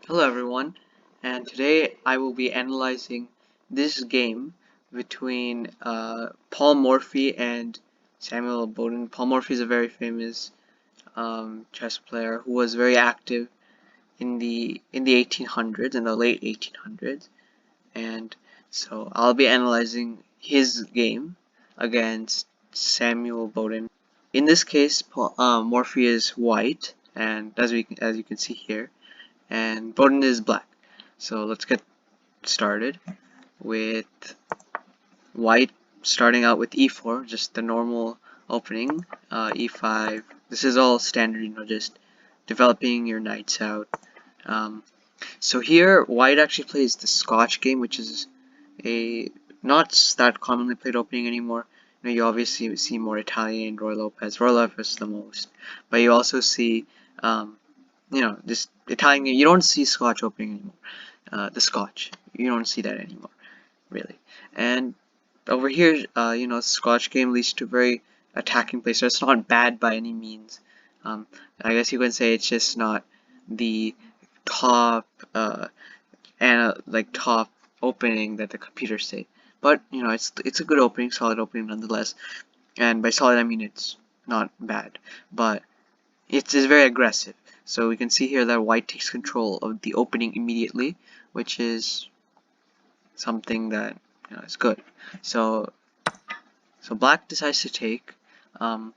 Hello everyone, and today I will be analyzing this game between Paul Morphy and Samuel Bowden. Paul Morphy is a very famous chess player who was very active in the 1800s, in the late 1800s, and so I'll be analyzing his game against Samuel Bowden. In this case, Morphy is white, and as you can see here, and Bowden is black. So let's get started with white starting out with e4, just the normal opening, e5. This is all standard, just developing your knights out. Um, so here, white actually plays the Scotch game, which is a not that commonly played opening anymore. You obviously see more Italian, Roy Lopez. Roy Lopez the most, but you also see this Italian. You don't see Scotch opening anymore. The Scotch, you don't see that anymore, really. And over here, Scotch game leads to very attacking play, so it's not bad by any means. I guess you can say it's just not the top top opening that the computers say. But it's a good opening, solid opening nonetheless. And by solid, I mean it's not bad, but it's very aggressive. So we can see here that white takes control of the opening immediately, which is something that is good. So black decides to take. Um,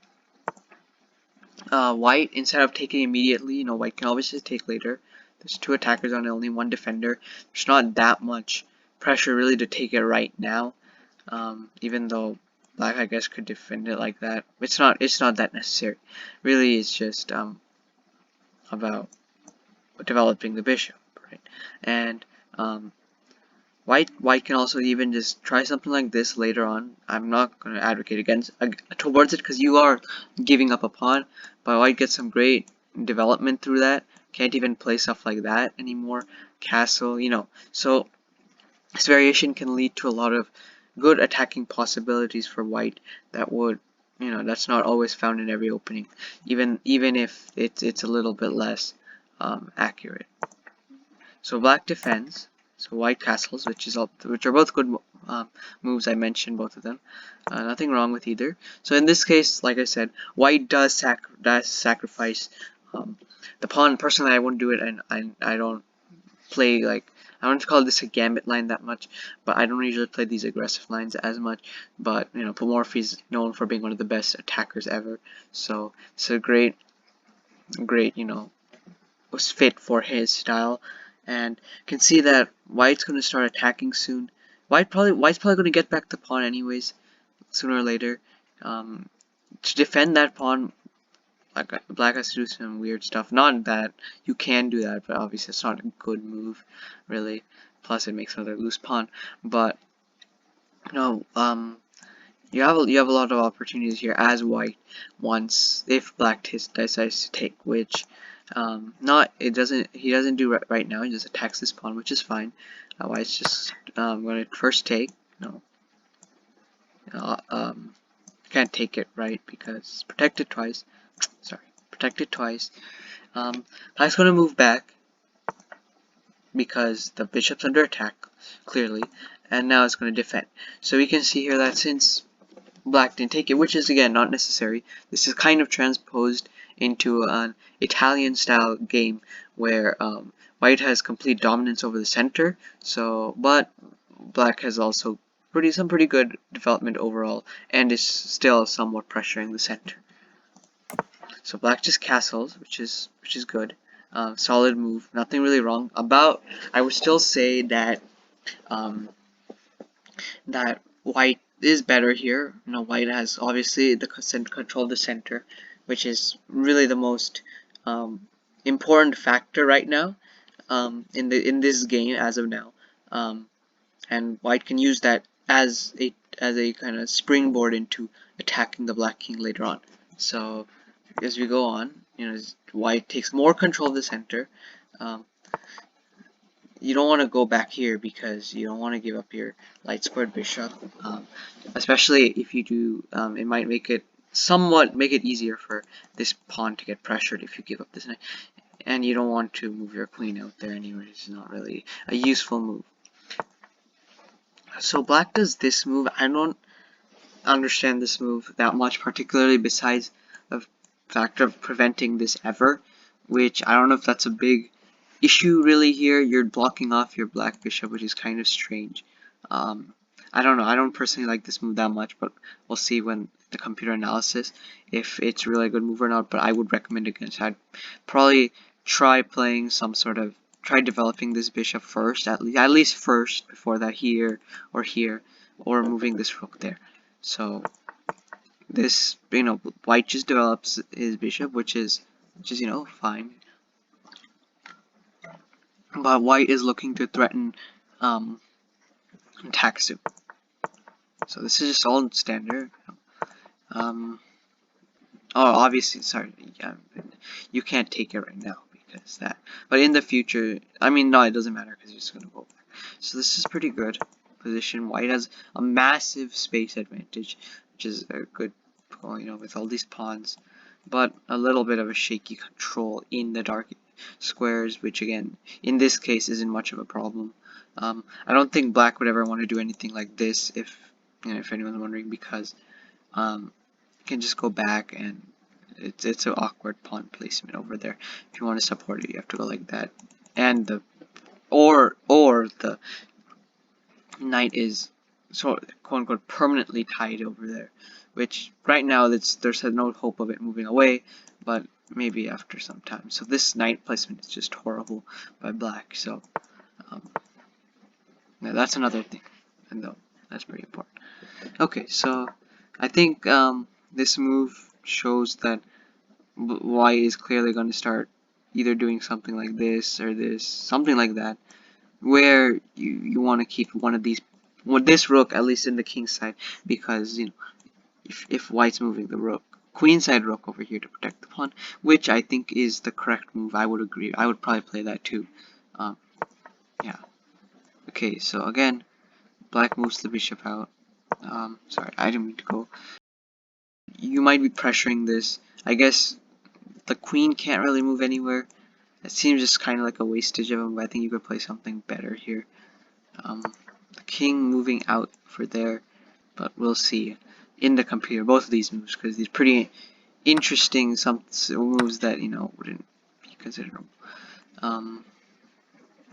White, instead of taking immediately, white can obviously take later. There's two attackers on it, only one defender. There's not that much pressure really to take it right now. Even though black, I guess, could defend it like that. It's not that necessary. Really, it's just about developing the bishop, right? And White can also even just try something like this later on. I'm not going to advocate against towards it because you are giving up a pawn, but white gets some great development through that. Can't even play stuff like that anymore. Castle, So this variation can lead to a lot of good attacking possibilities for white that would, that's not always found in every opening, even if it's a little bit less accurate. So black defends. So white castles, which are both good moves. I mentioned both of them. Nothing wrong with either. So in this case, like I said, white does sacrifice the pawn. Personally, I wouldn't do it, and I don't play I don't call this a gambit line that much, but I don't usually play these aggressive lines as much. But Pomorphy is known for being one of the best attackers ever. So it's a great, was fit for his style. And you can see that white's going to start attacking soon. White's probably going to get back the pawn anyways, sooner or later. To defend that pawn, black has to do some weird stuff. Not that you can do that, but obviously it's not a good move, really. Plus, it makes another loose pawn. But you have a lot of opportunities here as white once if black decides to take, which not it doesn't he doesn't do right now. He just attacks this pawn, which is fine. White's just going to first take. No, can't take it right because protected twice. Sorry, protected twice. Black's going to move back because the bishop's under attack clearly, and now it's going to defend. So we can see here that since black didn't take it, which is again not necessary. This is kind of transposed into an Italian style game where white has complete dominance over the center. So, but black has also some pretty good development overall, and is still somewhat pressuring the center. So black just castles, which is good. Solid move, nothing really wrong. I would still say that um, that white is better here. White has obviously the control of the center, which is really the most important factor right now in this game as of now. And white can use that as a kind of springboard into attacking the black king later on. So as we go on, white takes more control of the center. You don't want to go back here because you don't want to give up your light squared bishop, especially if you do. It might somewhat make it easier for this pawn to get pressured if you give up this knight. and you don't want to move your queen out there anyway. It's not really a useful move. So black does this move. I don't understand this move that much, particularly besides the factor of preventing this ever, which I don't know if that's a big issue really here. You're blocking off your black bishop, which is kind of strange. I don't know. I don't personally like this move that much, but we'll see when the computer analysis if it's really a good move or not. But I would recommend against. I'd probably try playing some sort of try developing this bishop first, at least first before that here, or moving this rook there. So this, white just develops his bishop, which is fine. But white is looking to threaten attack soon. So this is just all standard. Oh, obviously, sorry, yeah, you can't take it right now because that. But in the future, I mean, no, it doesn't matter because you're just gonna go back. So this is pretty good position. White has a massive space advantage, which is a good, with all these pawns, but a little bit of a shaky control in the dark squares, which again, in this case, isn't much of a problem. I don't think black would ever want to do anything like this if anyone's wondering, because you can just go back and it's an awkward pawn placement over there. If you want to support it, you have to go like that, and the or the knight is quote unquote permanently tied over there, which right now there's no hope of it moving away, but maybe after some time. So this knight placement is just horrible by black. So yeah, that's another thing, and though that's pretty important. Okay, so I think this move shows that white is clearly going to start either doing something like this or this, something like that, where you want to keep one of these, this rook at least in the king side, because if white's moving the rook, queen side rook over here to protect the pawn, which I think is the correct move. I would agree. I would probably play that too. Yeah. Okay, so again, black moves the bishop out. Sorry, I didn't mean to go. You might be pressuring this. I guess the queen can't really move anywhere. It seems just kind of like a wastage of him, but I think you could play something better here. The king moving out for there, but we'll see in the computer both of these moves, because these pretty interesting moves that wouldn't be considerable.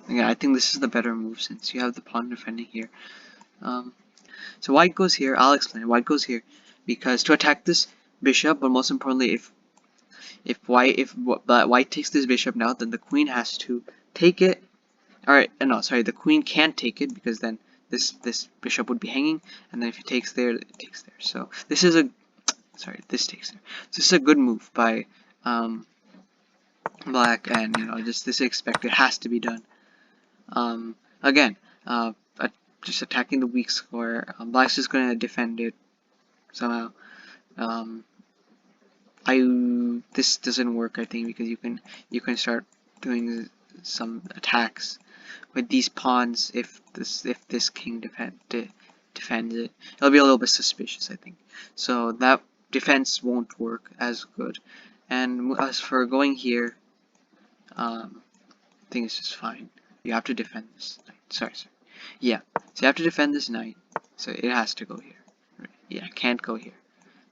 Yeah, I think this is the better move since you have the pawn defending here. So white goes here. I'll explain. White goes here because to attack this bishop, but most importantly, if white takes this bishop now, then the queen has to take it. Alright, no, sorry, the queen can't take it because then this bishop would be hanging, and then if it takes there, it takes there. So this is this takes there. So this is a good move by black, and just this is expected, has to be done. Again, just attacking the weak square. Black's just gonna defend it somehow. This doesn't work, I think, because you can start doing some attacks with these pawns if this king defends it. It'll be a little bit suspicious, I think. So that defense won't work as good. And as for going here, I think it's just fine. You have to defend this knight. Sorry. Yeah, so you have to defend this knight. So it has to go here. Right. Yeah, it can't go here.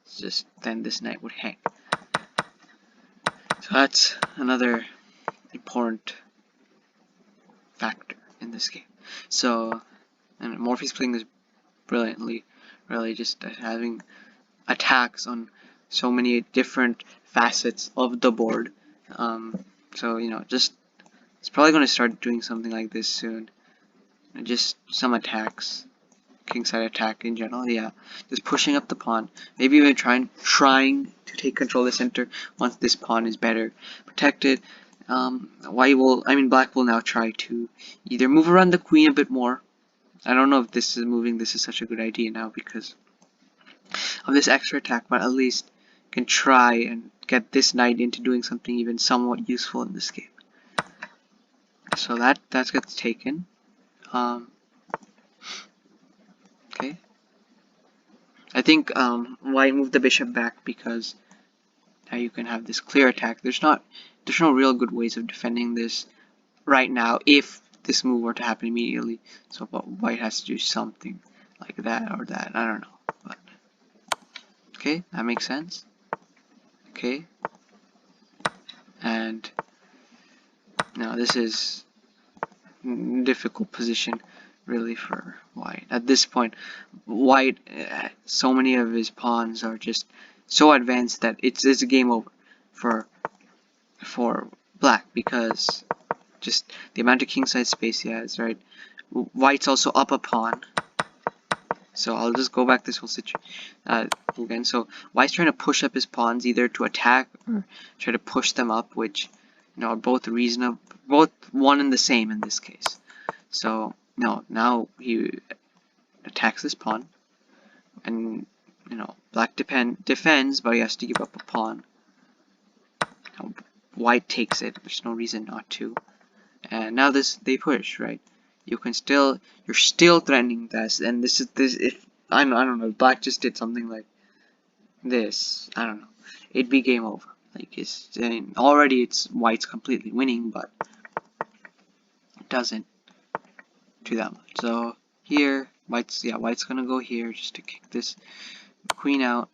It's just then this knight would hang. So that's another important factor in this game. So, and Morphe's playing this brilliantly, really just having attacks on so many different facets of the board. So just it's probably going to start doing something like this soon. Just some attacks, kingside attack in general. Yeah, just pushing up the pawn. Maybe even trying to take control of the center once this pawn is better protected. Black will now try to either move around the queen a bit more. I don't know if this is such a good idea now because of this extra attack, but at least can try and get this knight into doing something even somewhat useful in this game. So that gets taken. Okay. I think white moved the bishop back because now you can have this clear attack. There's not there's no real good ways of defending this right now if this move were to happen immediately. So but white has to do something like that or that. I don't know. But okay, that makes sense. Okay. And now this is difficult position really for white. At this point, white, so many of his pawns are just so advanced that it's a game over for black, because just the amount of king size space he has, right? White's also up a pawn, so I'll just go back this whole situation again. So white's trying to push up his pawns either to attack or try to push them up, which are both reasonable, both one and the same in this case. So no, now he attacks this pawn, and black defends, but he has to give up a pawn. Now, white takes it. There's no reason not to. And now they push, right? You're still threatening this, and this if I don't know, black just did something like this, I don't know, it'd be game over. Like already it's white's completely winning, but it doesn't do that much. So here white's gonna go here just to kick this queen out.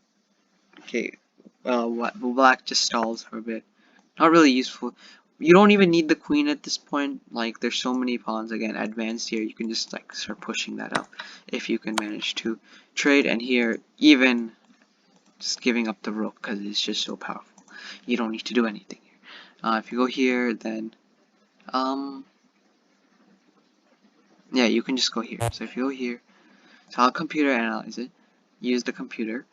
Okay, black just stalls for a bit. Not really useful. You don't even need the queen at this point. Like, there's so many pawns again advanced here. You can just like start pushing that up if you can manage to trade. And here, even just giving up the rook because it's just so powerful. You don't need to do anything here. If you go here, then yeah, you can just go here. So if you go here, so I'll computer analyze it. Use the computer.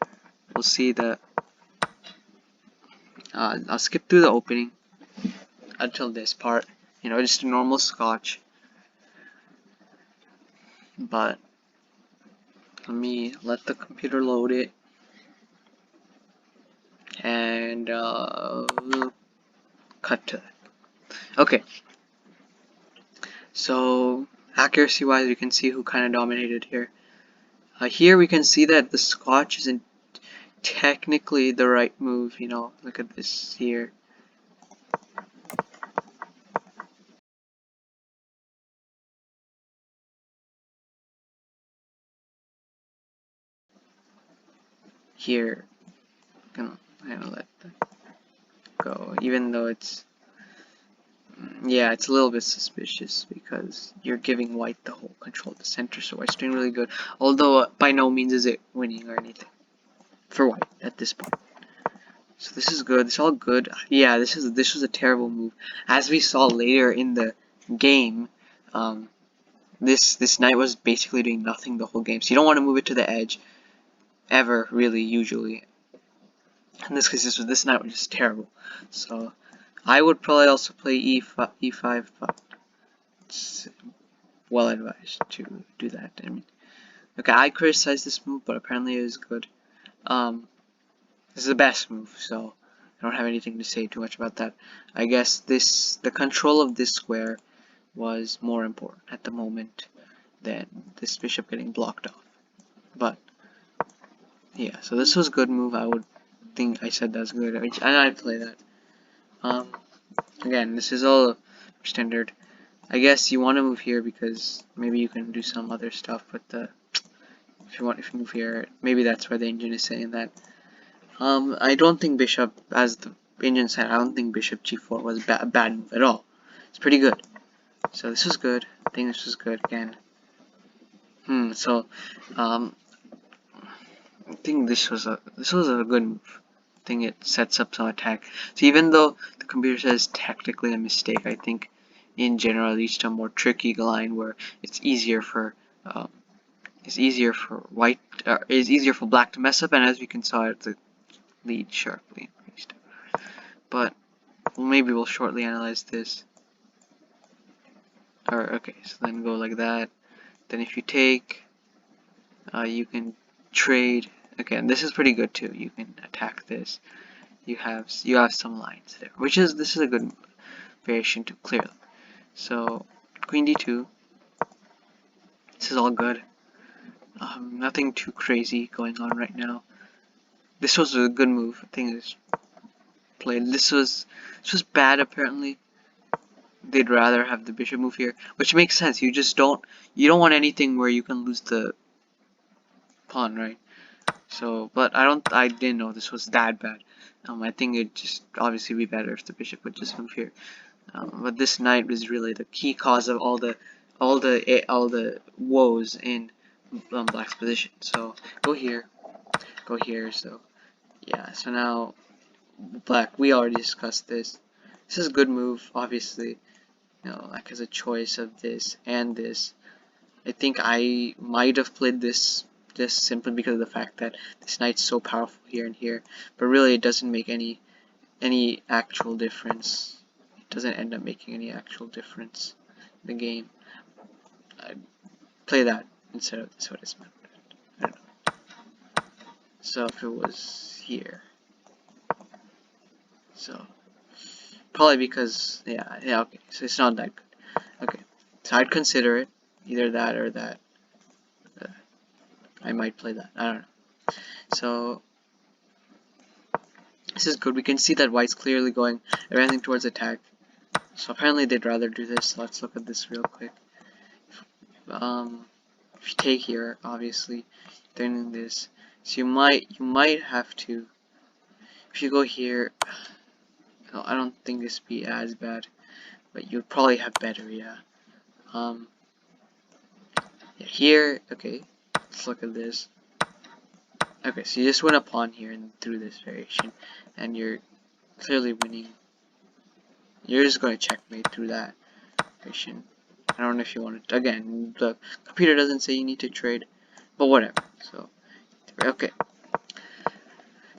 We'll see the. I'll skip through the opening until this part, just a normal scotch, but let me let the computer load it, and we'll cut to that. Okay, so accuracy wise, we can see who kind of dominated here. Here we can see that the scotch isn't technically the right move. Look at this here. Here, I'm gonna let that go, even though it's it's a little bit suspicious because you're giving white the whole control of the center, so white's doing really good. Although by no means is it winning or anything for white at this point. So this is good. It's all good. Yeah, this was a terrible move. As we saw later in the game, this knight was basically doing nothing the whole game. So you don't want to move it to the edge ever, really, usually. In this case, this knight was just terrible. So I would probably also play e5, but it's well advised to do that. I mean, okay, I criticized this move, but apparently it was good. This is the best move, so I don't have anything to say too much about that. I guess the control of this square was more important at the moment than this bishop getting blocked off. But yeah, so this was a good move. I would think I said that's good, and I'd play that. Again, this is all standard. I guess you want to move here because maybe you can do some other stuff, but if you move here, maybe that's where the engine is saying that. I don't think bishop, as the engine said, I don't think bishop g4 was a bad move at all. It's pretty good. So this was good. I think this was good again. So I think this was a good move. I think it sets up some attack. So even though the computer says technically a mistake, I think in general it leads to a more tricky line where it's easier for white, is easier for black to mess up, and as we can saw, the lead sharply increased. But maybe we'll shortly analyze this. Okay, so then go like that. Then if you take, you can trade. Again, this is pretty good too. You can attack this. You have some lines there, this is a good variation to clear them. So queen d2. This is all good. Nothing too crazy going on right now. This was a good move. I think it's played. This was This was bad apparently. They'd rather have the bishop move here, which makes sense. You don't want anything where you can lose the pawn, right? So, but I didn't know this was that bad. I think it'd just obviously be better if the bishop would just move here. But this knight was really the key cause of all the woes in black's position. So go here, go here. So yeah. So now black. We already discussed this. This is a good move, obviously. Black has a choice of this and this. I think I might have played this just simply because of the fact that this knight's so powerful here and here, but really it doesn't make any actual difference. It doesn't end up making any actual difference in the game. I'd play that instead of this. What is meant? I don't know. So if it was here, so probably because yeah okay. So it's not that good. Okay, so I'd consider it either that or that. I might play that. I don't know. So this is good. We can see that white's clearly going everything towards attack. So apparently they'd rather do this. So let's look at this real quick. If you take here, obviously, then this. So you might have to. If you go here, no, I don't think this would be as bad, but you'd probably have better. Yeah. Yeah. Here, okay. Let's look at this. Okay, so you just win a pawn here and through this variation, and you're clearly winning. You're just going to checkmate through that variation. I don't know if you want to. Again, the computer doesn't say you need to trade, but whatever. So, okay.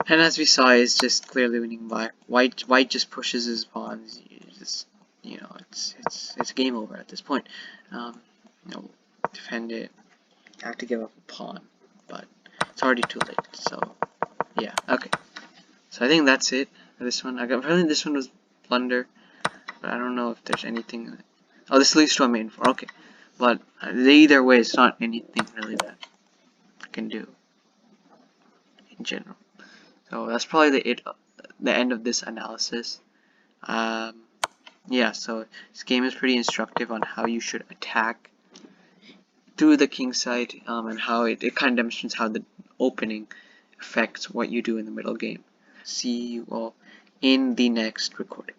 And as we saw, it's just clearly winning black. White just pushes his pawns. It's game over at this point. Defend it. I have to give up a pawn, but it's already too late. So, yeah, okay. So I think that's it for this one. Apparently this one was blunder, but I don't know if there's anything. Oh, this leads to a main 4. Okay, but either way, it's not anything really that I can do in general. So that's probably the end of this analysis. Yeah, so this game is pretty instructive on how you should attack through the king side, and how it kind of demonstrates how the opening affects what you do in the middle game. See you all in the next recording.